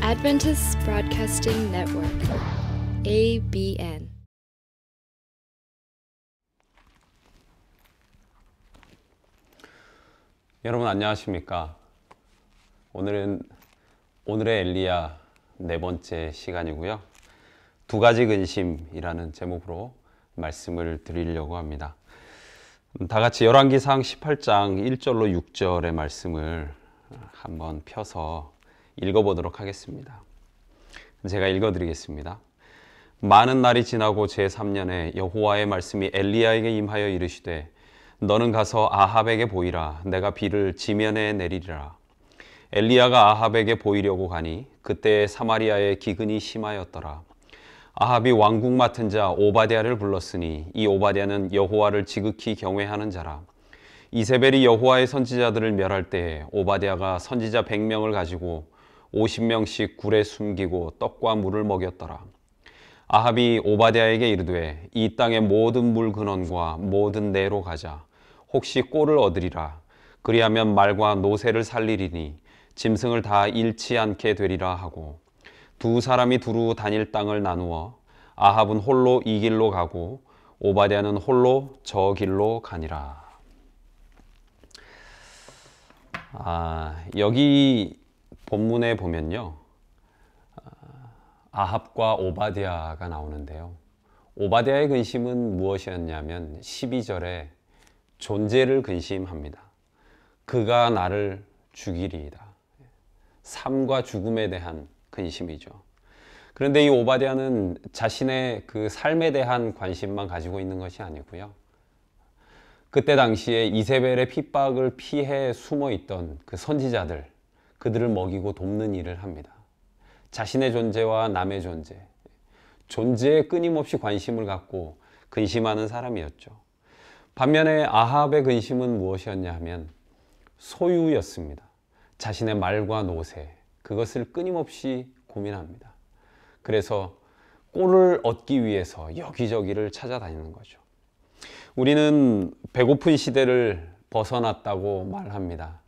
Adventist Broadcasting Network, ABN. 여러분 안녕하십니까? 오늘은 오늘의 엘리야 네 번째 시간이고요. 두 가지 근심이라는 제목으로 말씀을 드리려고 합니다. 다 같이 열왕기상 18장 1절로 6절의 말씀을 한번 펴서 읽어보도록 하겠습니다. 제가 읽어드리겠습니다. 많은 날이 지나고 제3년에 여호와의 말씀이 엘리야에게 임하여 이르시되 너는 가서 아합에게 보이라. 내가 비를 지면에 내리리라. 엘리야가 아합에게 보이려고 가니 그때 사마리아에 기근이 심하였더라. 아합이 왕궁 맡은 자 오바댜를 불렀으니 이 오바댜는 여호와를 지극히 경외하는 자라. 이세벨이 여호와의 선지자들을 멸할 때에 오바댜가 선지자 100명을 가지고 50명씩 굴에 숨기고 떡과 물을 먹였더라. 아합이 오바댜에게 이르되 이 땅의 모든 물 근원과 모든 내로 가자. 혹시 꼴을 얻으리라. 그리하면 말과 노새를 살리리니 짐승을 다 잃지 않게 되리라 하고 두 사람이 두루 다닐 땅을 나누어 아합은 홀로 이 길로 가고 오바댜는 홀로 저 길로 가니라. 여기 본문에 보면요, 아합과 오바댜가 나오는데요. 오바댜의 근심은 무엇이었냐면 12절에 존재를 근심합니다. 그가 나를 죽이리이다. 삶과 죽음에 대한 근심이죠. 그런데 이 오바댜는 자신의 그 삶에 대한 관심만 가지고 있는 것이 아니고요. 그때 당시에 이세벨의 핍박을 피해 숨어 있던 그 선지자들, 그들을 먹이고 돕는 일을 합니다. 자신의 존재와 남의 존재에 끊임없이 관심을 갖고 근심하는 사람이었죠. 반면에 아합의 근심은 무엇이었냐 하면 소유였습니다. 자신의 말과 노새, 그것을 끊임없이 고민합니다. 그래서 꼴을 얻기 위해서 여기저기를 찾아다니는 거죠. 우리는 배고픈 시대를 벗어났다고 말합니다.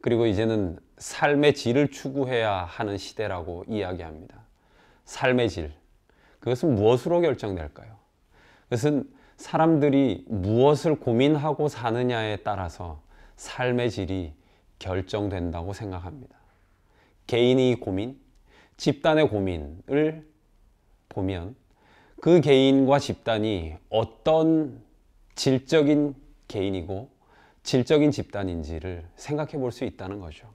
그리고 이제는 삶의 질을 추구해야 하는 시대라고 이야기합니다. 삶의 질, 그것은 무엇으로 결정될까요? 그것은 사람들이 무엇을 고민하고 사느냐에 따라서 삶의 질이 결정된다고 생각합니다. 개인의 고민, 집단의 고민을 보면 그 개인과 집단이 어떤 질적인 개인이고 질적인 집단인지를 생각해 볼 수 있다는 거죠.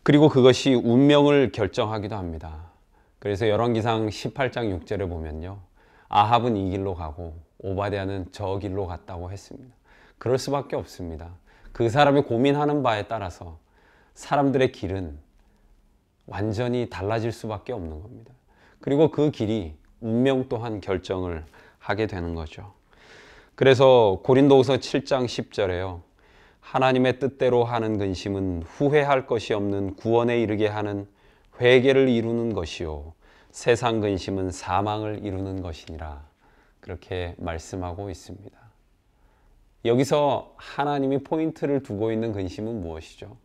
그리고 그것이 운명을 결정하기도 합니다. 그래서 열왕기상 18장 6절에 보면요, 아합은 이 길로 가고 오바댜는 저 길로 갔다고 했습니다. 그럴 수밖에 없습니다. 그 사람이 고민하는 바에 따라서 사람들의 길은 완전히 달라질 수밖에 없는 겁니다. 그리고 그 길이 운명 또한 결정을 하게 되는 거죠. 그래서 고린도후서 7장 10절에요. 하나님의 뜻대로 하는 근심은 후회할 것이 없는 구원에 이르게 하는 회개를 이루는 것이요 세상 근심은 사망을 이루는 것이니라. 그렇게 말씀하고 있습니다. 여기서 하나님이 포인트를 두고 있는 근심은 무엇이죠?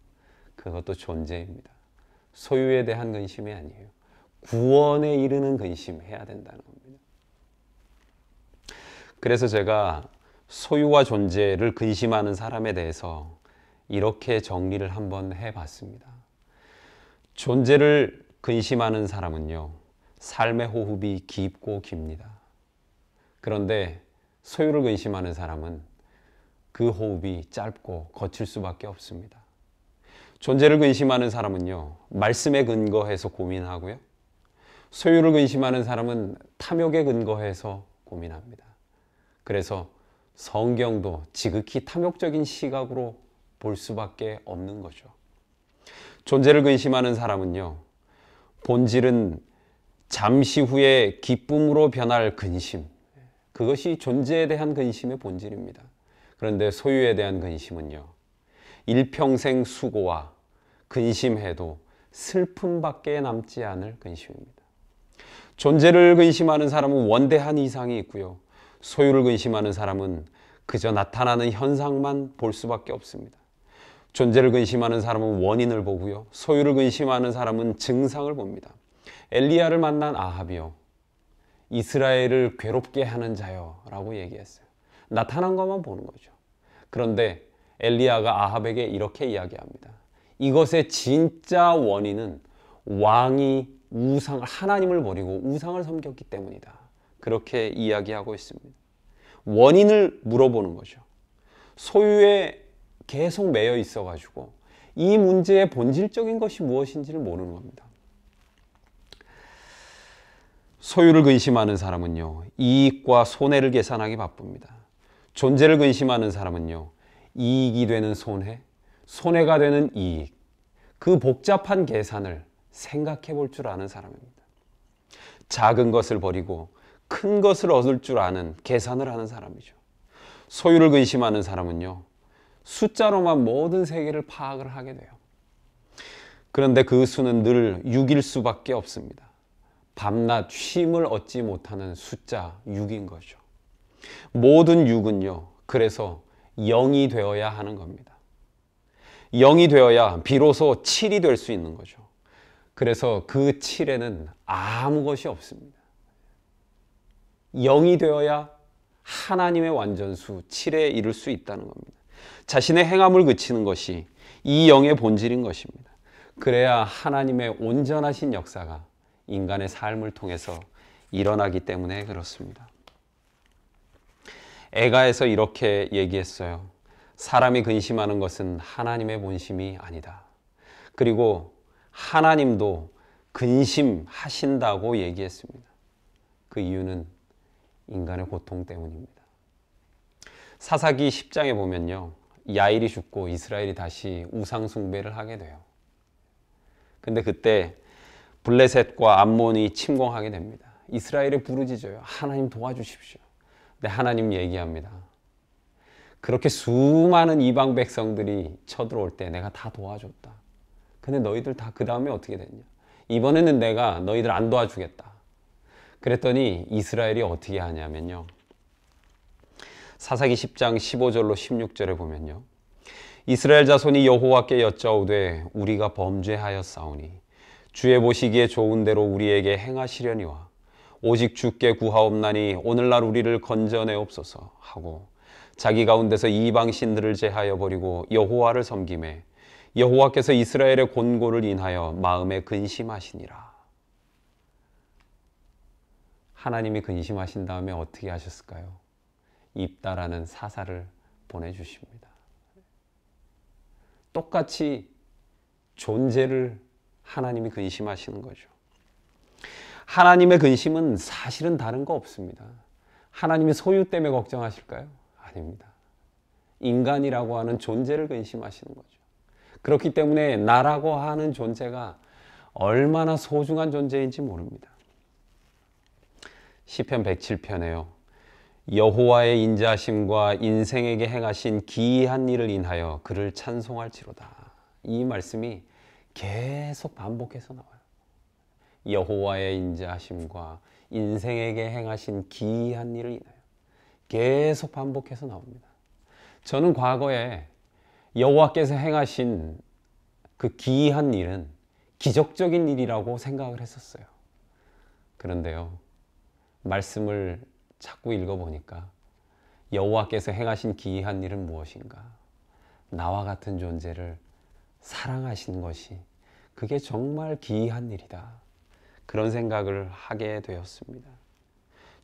그것도 존재입니다. 소유에 대한 근심이 아니에요. 구원에 이르는 근심해야 된다는 겁니다. 그래서 제가 소유와 존재를 근심하는 사람에 대해서 이렇게 정리를 한번 해봤습니다. 존재를 근심하는 사람은요, 삶의 호흡이 깊고 깁니다. 그런데 소유를 근심하는 사람은 그 호흡이 짧고 거칠 수밖에 없습니다. 존재를 근심하는 사람은요, 말씀에 근거해서 고민하고요. 소유를 근심하는 사람은 탐욕에 근거해서 고민합니다. 그래서 성경도 지극히 탐욕적인 시각으로 볼 수밖에 없는 거죠. 존재를 근심하는 사람은요, 본질은 잠시 후에 기쁨으로 변할 근심, 그것이 존재에 대한 근심의 본질입니다. 그런데 소유에 대한 근심은요, 일평생 수고와 근심해도 슬픔밖에 남지 않을 근심입니다. 존재를 근심하는 사람은 원대한 이상이 있고요, 소유를 근심하는 사람은 그저 나타나는 현상만 볼 수밖에 없습니다. 존재를 근심하는 사람은 원인을 보고요. 소유를 근심하는 사람은 증상을 봅니다. 엘리야를 만난 아합이요. 이스라엘을 괴롭게 하는 자요 라고 얘기했어요. 나타난 것만 보는 거죠. 그런데 엘리야가 아합에게 이렇게 이야기합니다. 이것의 진짜 원인은 왕이 하나님을 버리고 우상을 섬겼기 때문이다. 그렇게 이야기하고 있습니다. 원인을 물어보는 거죠. 소유에 계속 매여 있어가지고 이 문제의 본질적인 것이 무엇인지를 모르는 겁니다. 소유를 근심하는 사람은요, 이익과 손해를 계산하기 바쁩니다. 존재를 근심하는 사람은요, 이익이 되는 손해, 손해가 되는 이익, 그 복잡한 계산을 생각해 볼 줄 아는 사람입니다. 작은 것을 버리고 큰 것을 얻을 줄 아는 계산을 하는 사람이죠. 소유를 근심하는 사람은요, 숫자로만 모든 세계를 파악을 하게 돼요. 그런데 그 수는 늘 6일 수밖에 없습니다. 밤낮 쉼을 얻지 못하는 숫자 6인 거죠. 모든 6은요, 그래서 0이 되어야 하는 겁니다. 0이 되어야 비로소 7이 될 수 있는 거죠. 그래서 그 7에는 아무 것이 없습니다. 0이 되어야 하나님의 완전수 7에 이를 수 있다는 겁니다. 자신의 행함을 그치는 것이 이 영의 본질인 것입니다. 그래야 하나님의 온전하신 역사가 인간의 삶을 통해서 일어나기 때문에 그렇습니다. 에가에서 이렇게 얘기했어요. 사람이 근심하는 것은 하나님의 본심이 아니다. 그리고 하나님도 근심하신다고 얘기했습니다. 그 이유는 인간의 고통 때문입니다. 사사기 10장에 보면요, 야일이 죽고 이스라엘이 다시 우상 숭배를 하게 돼요. 근데 그때 블레셋과 암몬이 침공하게 됩니다. 이스라엘이 부르짖어요. 하나님 도와주십시오. 근데 하나님 얘기합니다. 그렇게 수많은 이방 백성들이 쳐들어올 때 내가 다 도와줬다. 근데 너희들 다 그 다음에 어떻게 됐냐? 이번에는 내가 너희들 안 도와주겠다. 그랬더니 이스라엘이 어떻게 하냐면요, 사사기 10장 15절로 16절에 보면요, 이스라엘 자손이 여호와께 여짜오되 우리가 범죄하였사오니 주의 보시기에 좋은 대로 우리에게 행하시려니와 오직 주께 구하옵나니 오늘날 우리를 건져내옵소서 하고 자기 가운데서 이방 신들을 제하여 버리고 여호와를 섬기매 여호와께서 이스라엘의 곤고를 인하여 마음에 근심하시니라. 하나님이 근심하신 다음에 어떻게 하셨을까요? 입다라는 사사를 보내주십니다. 똑같이 존재를 하나님이 근심하시는 거죠. 하나님의 근심은 사실은 다른 거 없습니다. 하나님이 소유 때문에 걱정하실까요? 아닙니다. 인간이라고 하는 존재를 근심하시는 거죠. 그렇기 때문에 나라고 하는 존재가 얼마나 소중한 존재인지 모릅니다. 시편 107편에요. 여호와의 인자하심과 인생에게 행하신 기이한 일을 인하여 그를 찬송할지로다. 이 말씀이 계속 반복해서 나와요. 여호와의 인자하심과 인생에게 행하신 기이한 일을 인하여 계속 반복해서 나옵니다. 저는 과거에 여호와께서 행하신 그 기이한 일은 기적적인 일이라고 생각을 했었어요. 그런데요, 말씀을 자꾸 읽어보니까 여호와께서 행하신 기이한 일은 무엇인가? 나와 같은 존재를 사랑하시는 것이 그게 정말 기이한 일이다. 그런 생각을 하게 되었습니다.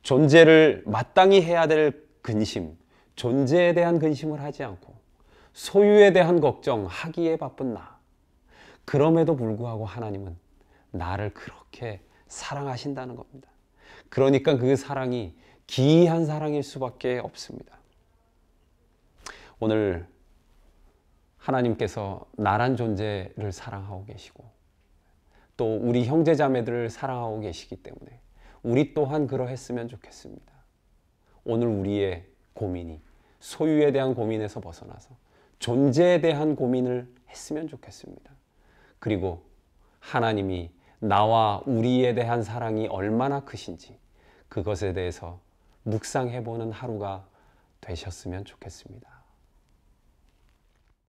존재를 마땅히 해야 될 근심, 존재에 대한 근심을 하지 않고 소유에 대한 걱정하기에 바쁜 나. 그럼에도 불구하고 하나님은 나를 그렇게 사랑하신다는 겁니다. 그러니까 그 사랑이 기이한 사랑일 수밖에 없습니다. 오늘 하나님께서 나란 존재를 사랑하고 계시고 또 우리 형제자매들을 사랑하고 계시기 때문에 우리 또한 그러했으면 좋겠습니다. 오늘 우리의 고민이 소유에 대한 고민에서 벗어나서 존재에 대한 고민을 했으면 좋겠습니다. 그리고 하나님이 나와 우리에 대한 사랑이 얼마나 크신지 그것에 대해서 묵상해보는 하루가 되셨으면 좋겠습니다.